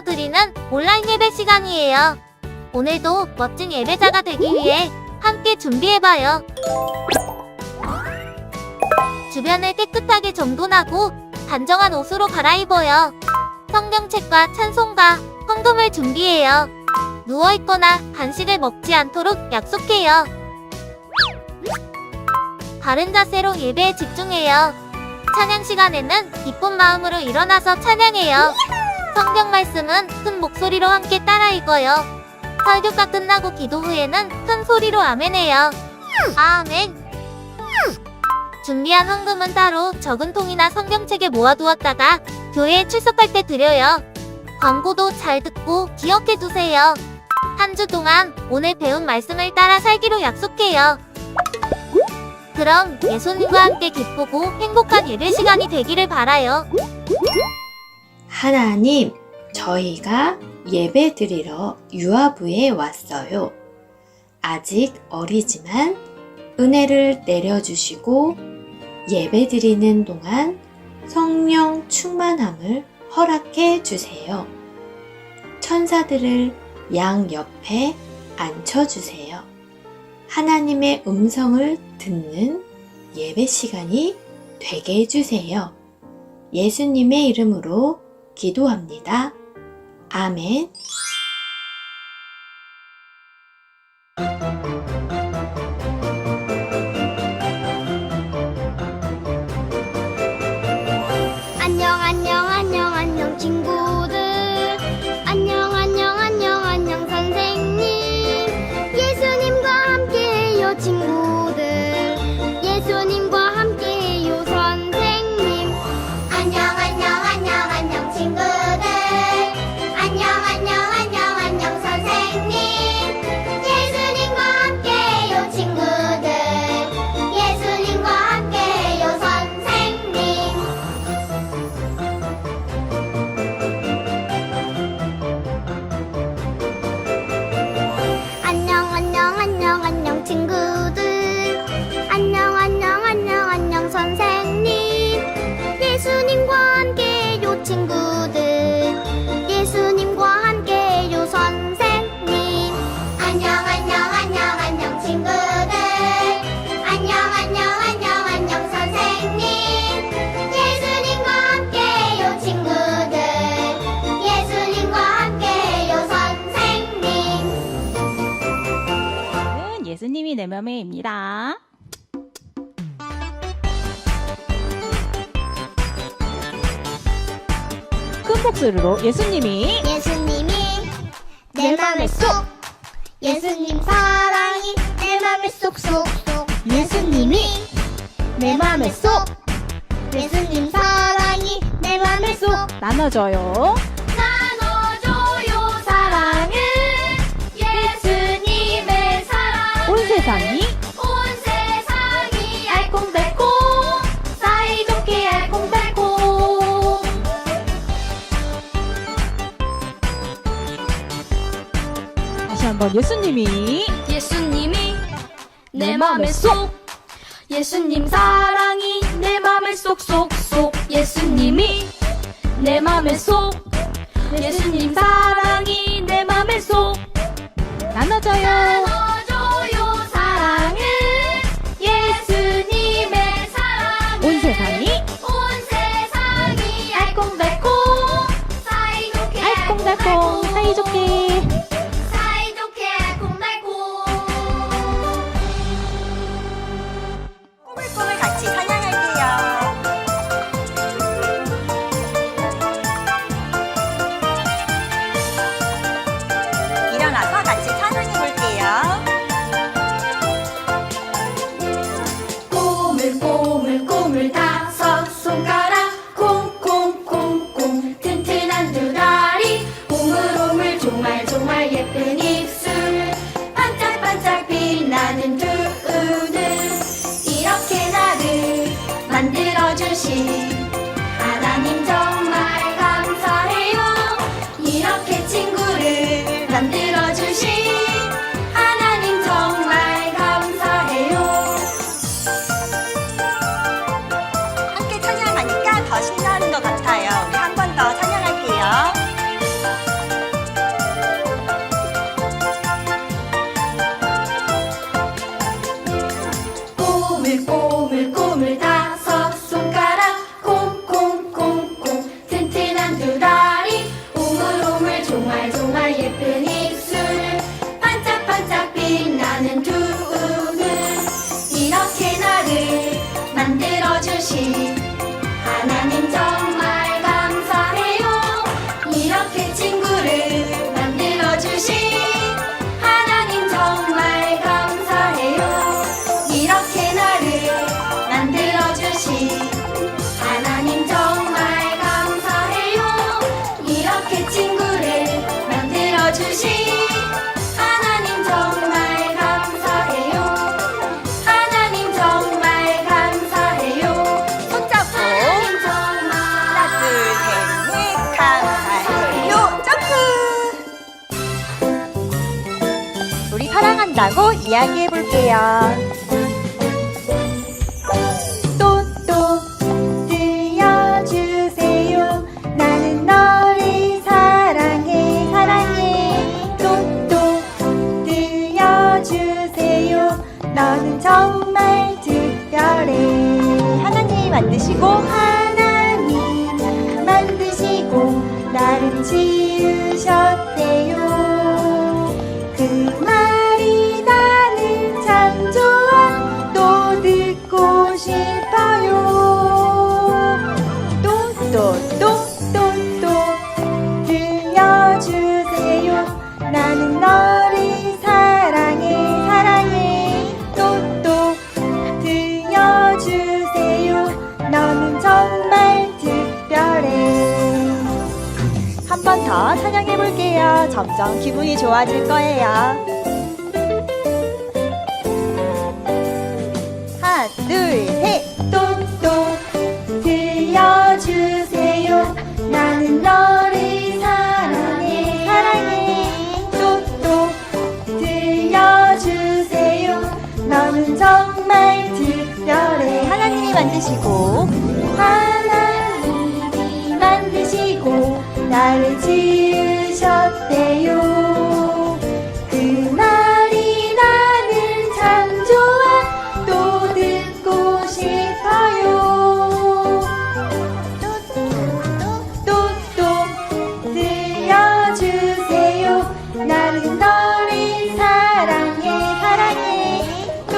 드리는 온라인 예배 시간이에요. 오늘도 멋진 예배자가 되기 위해 함께 준비해봐요. 주변을 깨끗하게 정돈하고 단정한 옷으로 갈아입어요. 성경책과 찬송가, 헌금을 준비해요. 누워있거나 간식을 먹지 않도록 약속해요. 바른 자세로 예배에 집중해요. 찬양 시간에는 기쁜 마음으로 일어나서 찬양해요. 성경 말씀은 큰 목소리로 함께 따라 읽어요. 설교가 끝나고 기도 후에는 큰 소리로 아멘해요. 아멘. 준비한 헌금은 따로 적은 통이나 성경책에 모아두었다가 교회에 출석할 때 드려요. 광고도 잘 듣고 기억해두세요. 한 주 동안 오늘 배운 말씀을 따라 살기로 약속해요. 그럼 예수님과 함께 기쁘고 행복한 예배 시간이 되기를 바라요. 하나님, 저희가 예배 드리러 유아부에 왔어요. 아직 어리지만 은혜를 내려주시고 예배 드리는 동안 성령 충만함을 허락해 주세요. 천사들을 양 옆에 앉혀주세요. 하나님의 음성을 듣는 예배 시간이 되게 해주세요. 예수님의 이름으로 기도합니다. 아멘. 안녕 안녕 안녕 안녕 친구들 안녕 안녕 안녕 안녕 선생님 예수님과 함께해요 친구들 예수님과 함께해요 선생님 안녕 안녕 안녕 안녕 친구들 안녕 안녕 안녕 안녕 선생님 예수님과 함께해요 친구들 예수님과 함께해요 선생님 안녕 안녕 안녕 안녕 친구들 안녕 안녕 안녕 안녕 선생님 예수님과 함께해요 친구들 예수님과 함께해요 선생님 안녕 안녕 안녕 안녕 친구들 안녕 안녕 안녕 안녕 선생님 예수님과 함께해요 친구들 예수님과 함께해요 선생님 예수님이 내 맘에입니다. 큰 목소리로 예수님이 내 맘에 쏙 예수님 사랑이 내 맘에 쏙쏙쏙 예수님이 내 맘에 쏙 예수님 사랑이 내 맘에 쏙 나눠줘요. 나눠줘요 사랑을 예수님의 사랑 온 세상이 온 세상이 알콩달콩 사이좋게 알콩달콩 다시 한번 예수님이 내 맘에 쏙 예수님 사랑이 내 맘에 쏙쏙쏙 예수님이 내 맘에 쏙 예수님 사랑이 내 맘에 쏙 나눠줘요. 나눠줘요 사랑을 예수님의 사랑 온 세상이 온 세상이 알콩달콩 사이좋게 알콩달콩 사이좋게 사이좋게 알콩달콩 꿈을 같이 찬양할게요. 일어나서 같이 찬양해 볼게요. 꼬물꼬물꼬물 다섯 손가락 콩콩콩콩 튼튼한 두 다리 오물오물 조말조말 예쁜 입술 반짝반짝 빛나는 두 눈 이렇게 나를 만들어주신 하나님 정말 감사해요 이렇게 친구를 만들어주신 하나님 정말 감사해요 함께 찬양하니까 더 신나는 것 같아요. 우리 한 번 더 찬양할게요. 찬양한다고 이야기해 볼게요. 또또 들려주세요. 나는 너를 사랑해 사랑해. 또또 들려주세요. 너는 정말 특별해. 하나님 만드시고 하나님 만드시고 나를 지으셨대요. 그 말이 나는 참 좋아. 또 듣고 싶어요. 또 들려주세요. 나는 너를 사랑해 사랑해. 또 들려주세요. 너는 정말 특별해. 한 번 더 찬양해 볼게요. 점점 기분이 좋아질 거예요. 하나, 둘, 셋. 또또 들려주세요. 나는 너를 사랑해 사랑해. 또또 들려주세요. 너는 정말 특별해. 하나님이 만드시고 하나님이 만드시고 나를 지으셨대요. 그 말이 나는 참 좋아. 또 듣고 싶어요. 또 들려주세요. 나는 너를 사랑해 사랑해. 또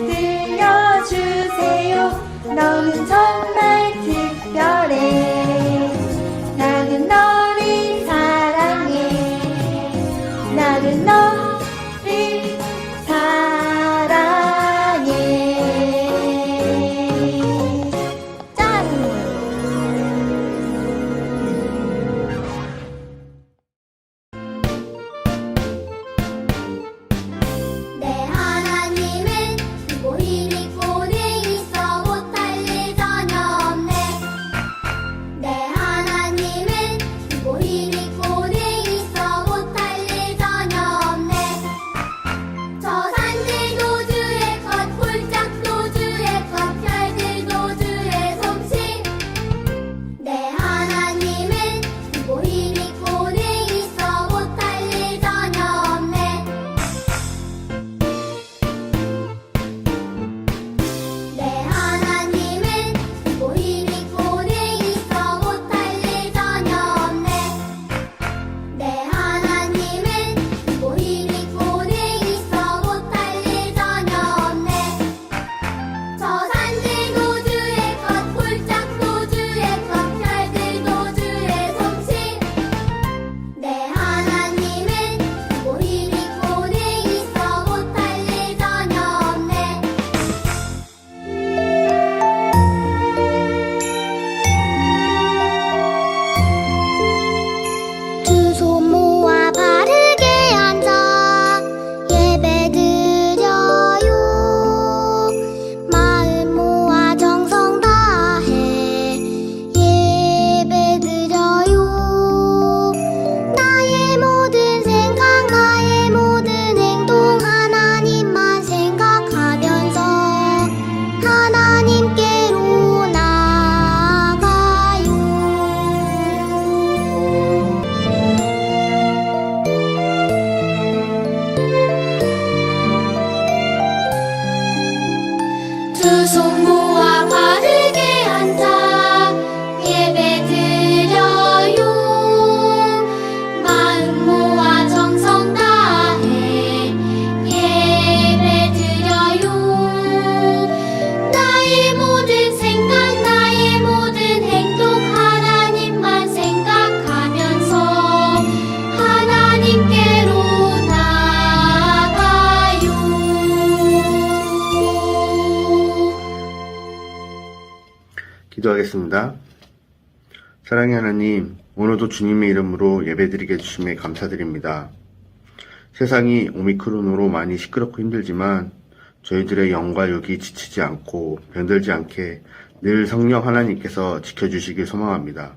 들려주세요. 너는 정말 특별해. 나는 너를 사랑해. 나는 너를 사랑해. 짠! 내 하나님은 크고 힘이 있고 내 있어 못할 일 전혀 없네. 내 하나님은 크고 힘이 있고 내 있어 못할 일 전혀 없네. 저 산들도 주의 것, 홀짝도 주의 것, 별들도 주의 솜씨. 내 하나님은 크고 힘이 있고 내 있어 못할 일 전혀 없네. 내 하나님은 크고 힘이 있고 내 있어 못할 일 전혀 없네. 내 하나님은 크고 힘이 있고 내 있어 못할 일 전혀 없네. 저 산들도 주의 것, 홀짝도 주의 것, 별들도 주의 솜씨. 내 하나님은 크고 힘이 있고 내 있어 못할 일 전혀 없네. 두 손 모아 바르게 앉아 예배 드려요. 마음 모아 정성 다해 예배 드려요. 나의 모든 생각 나의 모든 행동 하나님만 생각하면서 하나님께로 나아가요. 두 손 모아 바르게 앉아 예배 드려요. 마음 모아 정성 다해 예배 드려요. 나의 모든 생각 나의 모든 행동 하나님만 생각하면서 하나님께로 나아가요. 기도하겠습니다. 사랑의 하나님, 오늘도 주님의 이름으로 예배드리게 해주심에 감사드립니다. 세상이 오미크론으로 많이 시끄럽고 힘들지만 저희들의 영과 육이 지치지 않고 병들지 않게 늘 성령 하나님께서 지켜주시길 소망합니다.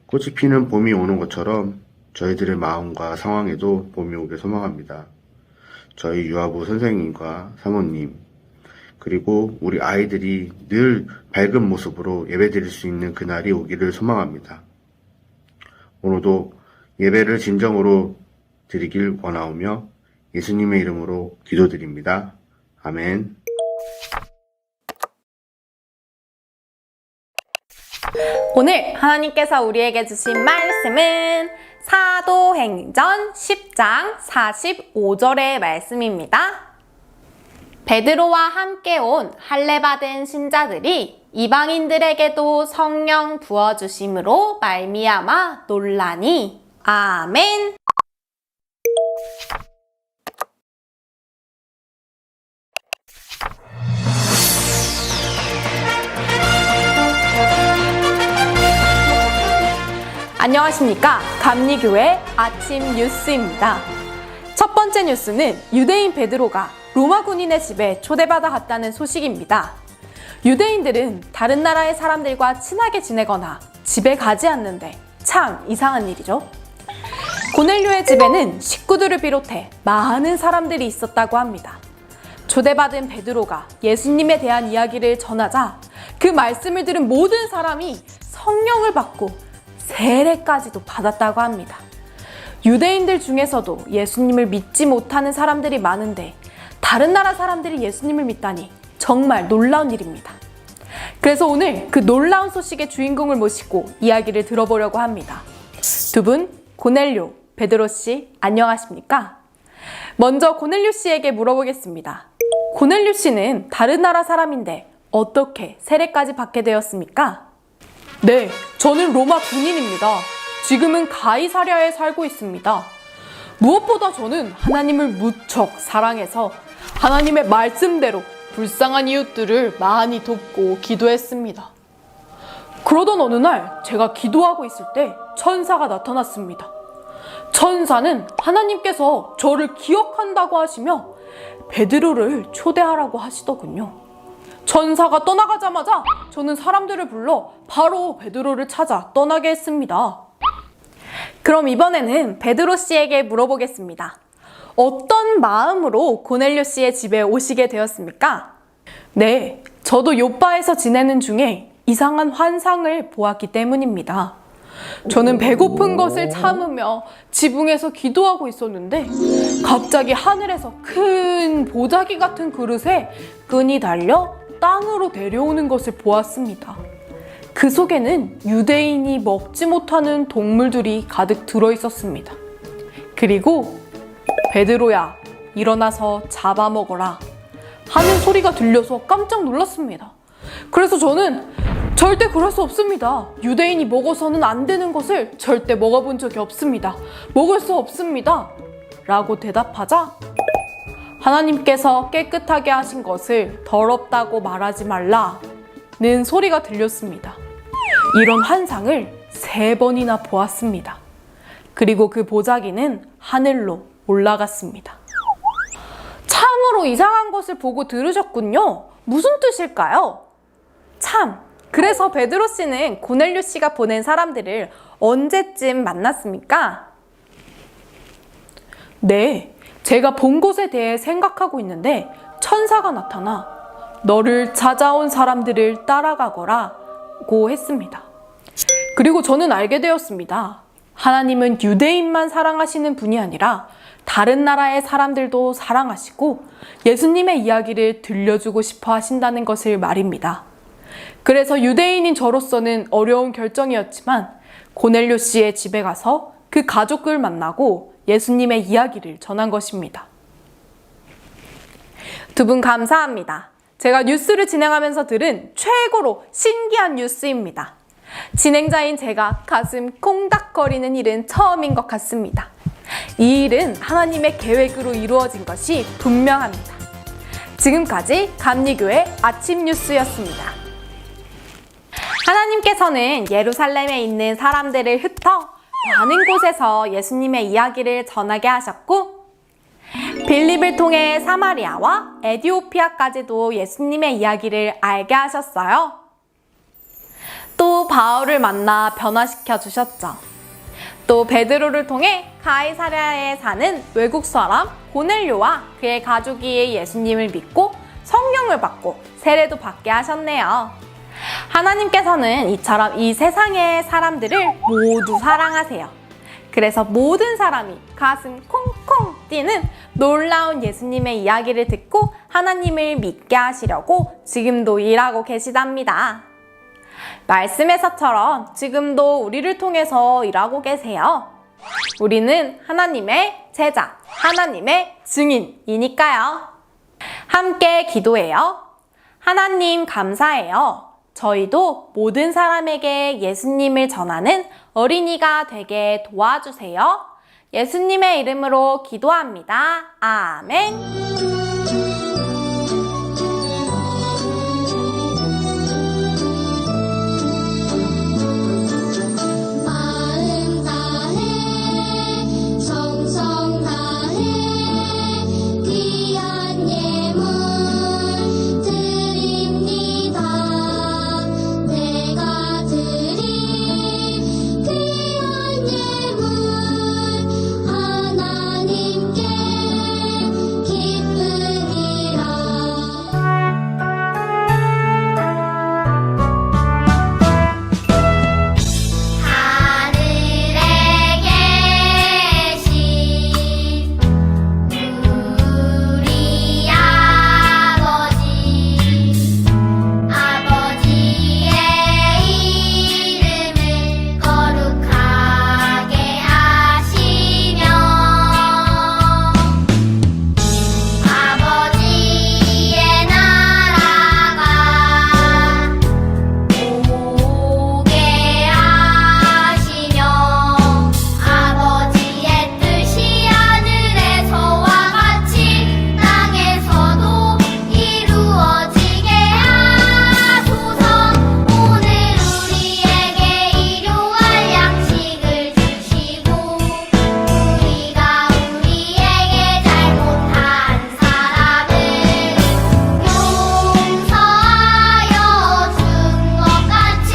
꽃이 피는 봄이 오는 것처럼 저희들의 마음과 상황에도 봄이 오길 소망합니다. 저희 유아부 선생님과 사모님, 그리고 우리 아이들이 늘 밝은 모습으로 예배드릴 수 있는 그날이 오기를 소망합니다. 오늘도 예배를 진정으로 드리길 원하오며 예수님의 이름으로 기도드립니다. 아멘. 오늘 하나님께서 우리에게 주신 말씀은 사도행전 10장 45절의 말씀입니다. 베드로와 함께 온 할례받은 신자들이 이방인들에게도 성령 부어주심으로 말미암아 놀라니. 아멘. 안녕하십니까. 감리교회 아침 뉴스입니다. 첫 번째 뉴스는 유대인 베드로가 로마 군인의 집에 초대받아 갔다는 소식입니다. 유대인들은 다른 나라의 사람들과 친하게 지내거나 집에 가지 않는데 참 이상한 일이죠. 고넬료의 집에는 식구들을 비롯해 많은 사람들이 있었다고 합니다. 초대받은 베드로가 예수님에 대한 이야기를 전하자 그 말씀을 들은 모든 사람이 성령을 받고 세례까지도 받았다고 합니다. 유대인들 중에서도 예수님을 믿지 못하는 사람들이 많은데 다른 나라 사람들이 예수님을 믿다니 정말 놀라운 일입니다. 그래서 오늘 그 놀라운 소식의 주인공을 모시고 이야기를 들어보려고 합니다. 두 분, 고넬료, 베드로 씨, 안녕하십니까? 먼저 고넬료 씨에게 물어보겠습니다. 고넬료 씨는 다른 나라 사람인데 어떻게 세례까지 받게 되었습니까? 네, 저는 로마 군인입니다. 지금은 가이사랴에 살고 있습니다. 무엇보다 저는 하나님을 무척 사랑해서 하나님의 말씀대로 불쌍한 이웃들을 많이 돕고 기도했습니다. 그러던 어느 날 제가 기도하고 있을 때 천사가 나타났습니다. 천사는 하나님께서 저를 기억한다고 하시며 베드로를 초대하라고 하시더군요. 천사가 떠나가자마자 저는 사람들을 불러 바로 베드로를 찾아 떠나게 했습니다. 그럼 이번에는 베드로 씨에게 물어보겠습니다. 어떤 마음으로 고넬료 씨의 집에 오시게 되었습니까? 네, 저도 요바에서 지내는 중에 이상한 환상을 보았기 때문입니다. 저는 배고픈 것을 참으며 지붕에서 기도하고 있었는데 갑자기 하늘에서 큰 보자기 같은 그릇에 끈이 달려 땅으로 내려오는 것을 보았습니다. 그 속에는 유대인이 먹지 못하는 동물들이 가득 들어있었습니다. 그리고 베드로야, 일어나서 잡아먹어라 하는 소리가 들려서 깜짝 놀랐습니다. 그래서 저는 절대 그럴 수 없습니다. 유대인이 먹어서는 안 되는 것을 절대 먹어본 적이 없습니다. 먹을 수 없습니다. 라고 대답하자 하나님께서 깨끗하게 하신 것을 더럽다고 말하지 말라는 소리가 들렸습니다. 이런 환상을 3번이나 보았습니다. 그리고 그 보자기는 하늘로 올라갔습니다. 참으로 이상한 것을 보고 들으셨군요. 무슨 뜻일까요? 참, 그래서 베드로 씨는 고넬료 씨가 보낸 사람들을 언제쯤 만났습니까? 네, 제가 본 곳에 대해 생각하고 있는데 천사가 나타나 너를 찾아온 사람들을 따라가거라고 했습니다. 그리고 저는 알게 되었습니다. 하나님은 유대인만 사랑하시는 분이 아니라 다른 나라의 사람들도 사랑하시고 예수님의 이야기를 들려주고 싶어 하신다는 것을 말입니다. 그래서 유대인인 저로서는 어려운 결정이었지만 고넬료 씨의 집에 가서 그 가족을 만나고 예수님의 이야기를 전한 것입니다. 두 분 감사합니다. 제가 뉴스를 진행하면서 들은 최고로 신기한 뉴스입니다. 진행자인 제가 가슴 콩닥거리는 일은 처음인 것 같습니다. 이 일은 하나님의 계획으로 이루어진 것이 분명합니다. 지금까지 감리교회 아침 뉴스였습니다. 하나님께서는 예루살렘에 있는 사람들을 흩어 많은 곳에서 예수님의 이야기를 전하게 하셨고 빌립을 통해 사마리아와 에디오피아까지도 예수님의 이야기를 알게 하셨어요. 또 바울을 만나 변화시켜 주셨죠. 또 베드로를 통해 가이사랴에 사는 외국 사람 고넬료와 그의 가족이 예수님을 믿고 성령을 받고 세례도 받게 하셨네요. 하나님께서는 이처럼 이 세상의 사람들을 모두 사랑하세요. 그래서 모든 사람이 가슴 콩콩 뛰는 놀라운 예수님의 이야기를 듣고 하나님을 믿게 하시려고 지금도 일하고 계시답니다. 말씀에서처럼 지금도 우리를 통해서 일하고 계세요. 우리는 하나님의 제자, 하나님의 증인이니까요. 함께 기도해요. 하나님 감사해요. 저희도 모든 사람에게 예수님을 전하는 어린이가 되게 도와주세요. 예수님의 이름으로 기도합니다. 아멘. 마음 다해 정성 다해 귀한 예물 드립니다. 내가 드린 귀한 예물 하나님께 기쁘니라. 하늘에 계신 우리 아버지의 이름을 거룩하게 하시며 아버지의 나라가 오게 하시며 아버지의 뜻이 하늘에서와 같이 땅에서도 이루어지게 하소서. 오늘 우리에게 일용할 양식을 주시고 우리가 우리에게 잘못한 사람을 용서하여 준 것 같이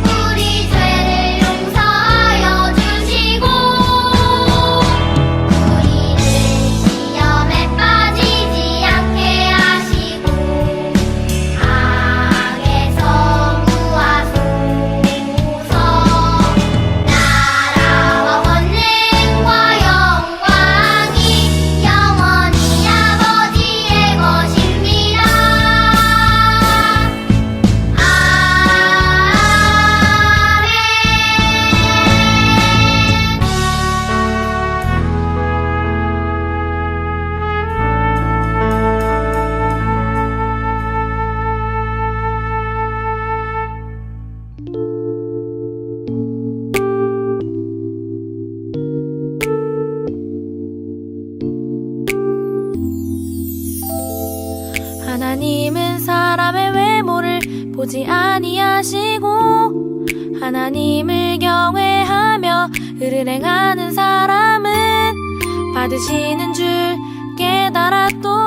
우리 죄를 용서하여 주시고 우리를 시험에 빠지지 않게 하시고 악에서 구하소서. 나라와 권능과 영광이 영원히 아버지의 것입니다. 하나님은 사람의 외모를 보지 아니하시고 하나님을 경외하며 의를 행하는 사람은 받으시는 줄 깨달았도다.